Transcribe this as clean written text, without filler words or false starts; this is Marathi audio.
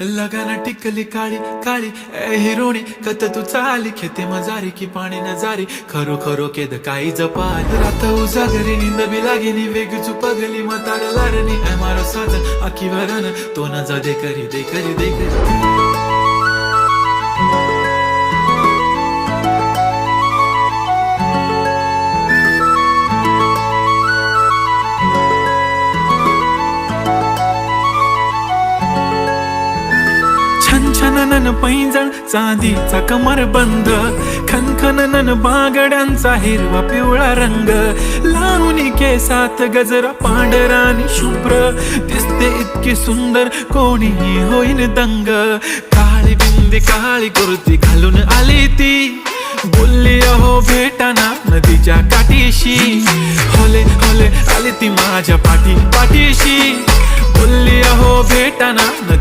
लगाना टिकली काळी काळी ए हिरोणी कत तू चाली खेते मजारी की पाणी नजारी खरो खरो केद काही जपाल रात उजागरी निंद बी लागेनी वेग चुपगली मतार लारणी ए मारो साजन आखी वरन तो न जा दे करी दे करी दे करी छनछननन पैंजण चांदीचा कमर बंद खनखननन बागड्यांचा हिरवा पिवळा रंग लावणी केसात गजरा पांढरा आणि शुभ्र दिसते इतकी सुंदर कोणीही होईन दंग काळी बिंदी काळी कुर्ती घालून आली ती बोलली अहो भेटाना नदीच्या काठीशी होले होले आली ती माझ्या पाठीशी बोलली अहो भेटाना नदी